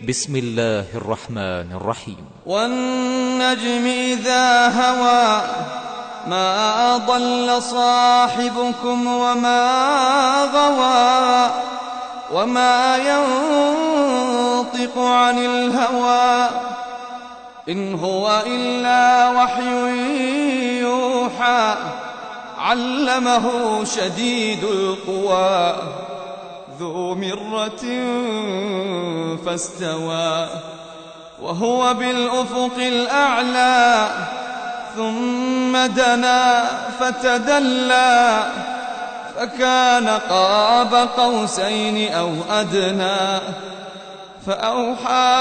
بسم الله الرحمن الرحيم. والنجم إذا هوى ما ضل صاحبكم وما غوى وما ينطق عن الهوى إن هو إلا وحي يوحى علمه شديد القوى ذو مرة فاستوى وهو بالأفق الأعلى ثم دنا فتدلى فكان قاب قوسين أو أدنى فأوحى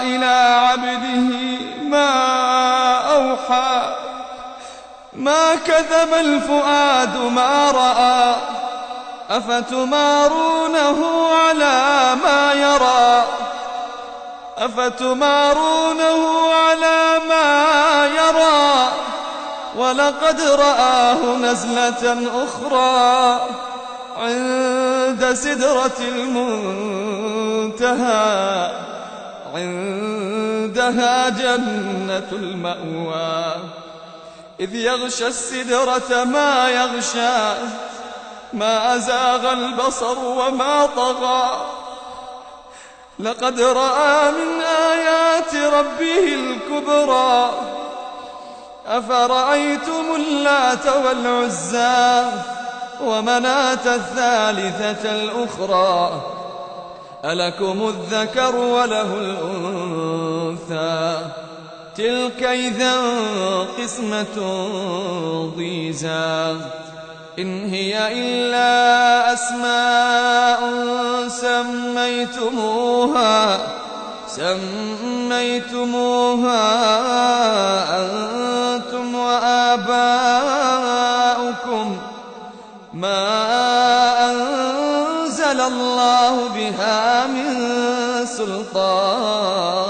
إلى عبده ما أوحى ما كذب الفؤاد ما رأى أفتمارونه على ما يرى ولقد رآه نزلة أخرى عند سدرة المنتهى عندها جنة المأوى إذ يغشى السدرة ما يغشى ما أزاغ البصر وما طغى لقد رأى من آيات ربه الكبرى أفرأيتم اللات والعزى ومناة الثالثة الأخرى ألكم الذكر وله الأنثى تلك إذا قسمة ضيزى إن هي إلا أسماء سميتموها أنتم وآباؤكم ما أنزل الله بها من سلطان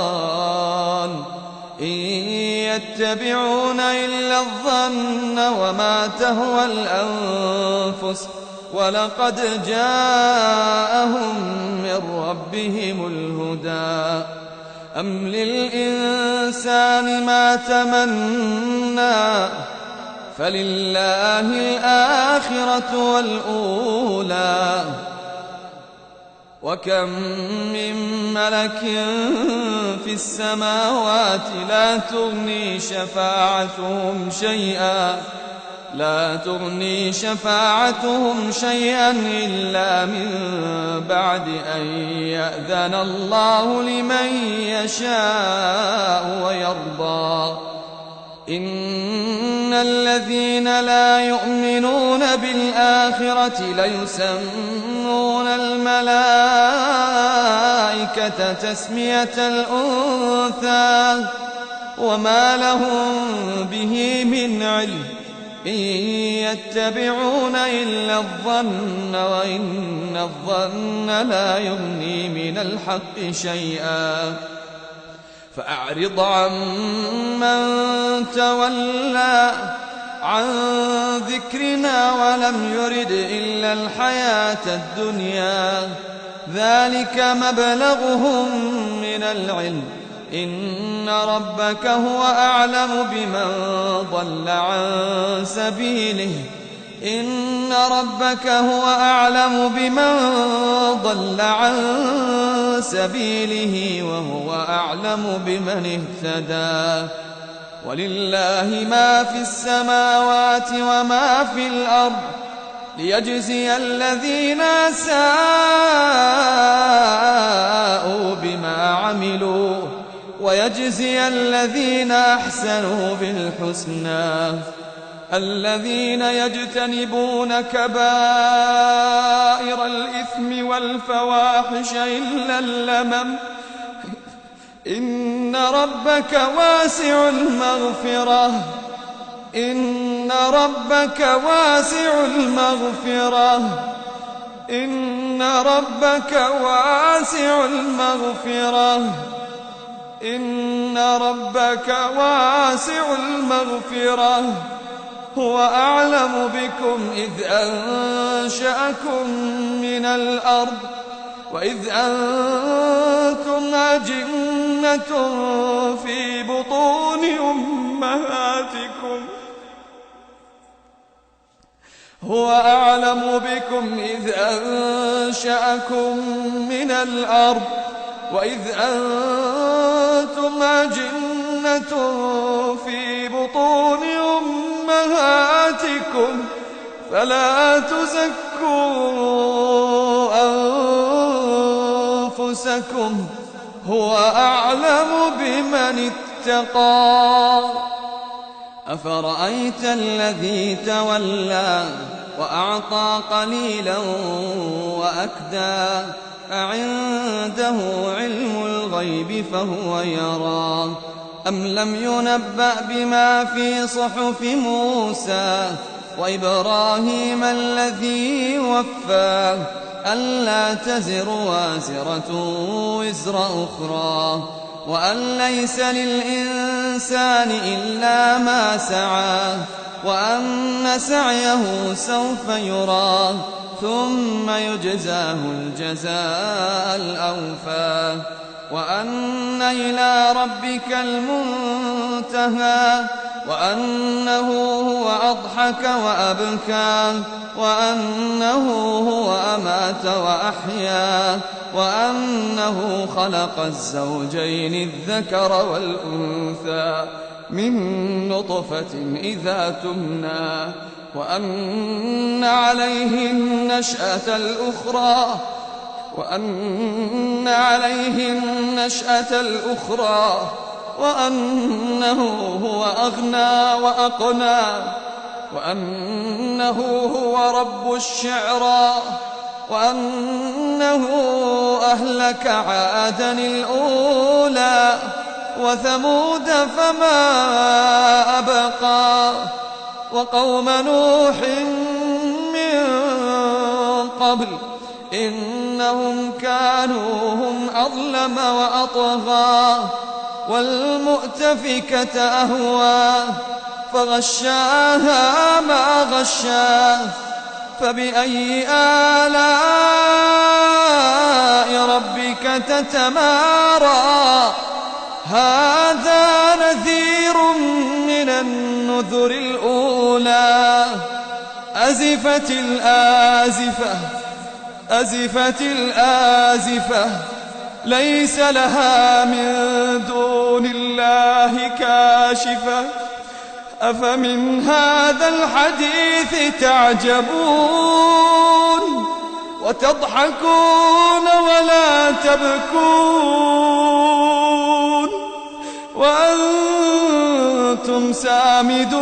إن يتبعون إلا الظن وما تهوى الأنفس ولقد جاءهم من ربهم الهدى أم للإنسان ما تمنى فلله الآخرة والأولى وكم من ملك في السماوات لا تغني شفاعتهم شيئا إلا من بعد أن يأذن الله لمن يشاء ويرضى إن الذين لا يؤمنون بالآخرة ليسمون الملائكة تسمية الأنثى وما لهم به من علم إن يتبعون إلا الظن وإن الظن لا يغني من الحق شيئا فأعرض عمن تولى عن ذكرنا ولم يرد إلا الحياة الدنيا ذلك مبلغهم من العلم إن ربك هو أعلم بمن ضل عن سبيله وهو أعلم بمن اهتدى ولله ما في السماوات وما في الأرض ليجزي الذين ساءوا بما عملوا ويجزي الذين أحسنوا بالحسنى الذين يجتنبون كبائر الإثم والفواحش إلا اللمم إن ربك واسع المغفرة إن ربك واسع المغفرة هو أعلم بكم إذ أنشأكم من الأرض وإذ أنتم أجنة في بطون أمهاتكم هو أعلم بكم إذ أنشأكم من الأرض وإذ أنتم أجنة في بطون أمهاتكم فلا تزكوا أنفسكم هو أعلم بمن اتقى. أفرأيت الذي تولى وأعطى قليلا وأكدى أعنده علم الغيب فهو يرى أم لم ينبأ بما في صحف موسى وإبراهيم الذي وفى ألا تزر وازرة وزر أخرى وأن ليس للإنسان إلا ما سعى وأن سعيه سوف يرى ثم يجزاه الجزاء الأوفى وأن إلى ربك المنتهى وأنه هو أضحك وأبكى وأنه هو أمات وأحيا وأنه خلق الزوجين الذكر والأنثى من نطفة إذا تمنى وأن عليه النشأة الأخرى وأنه هو أغنى وأقنى وأنه هو رب الشعرى وأنه أهلك عادا الأولى وثمود فما أبقى وقوم نوح من قبل إنهم كانوا هم أظلم وأطغى والمؤتفكة أهوى فغشاها ما غشا فبأي آلاء ربك تتمارى هذا نذير من النذر الأولى أزفت الآزفة ليس لها من دون الله كاشفة أفمن هذا الحديث تعجبون وتضحكون ولا تبكون وأنتم سامدون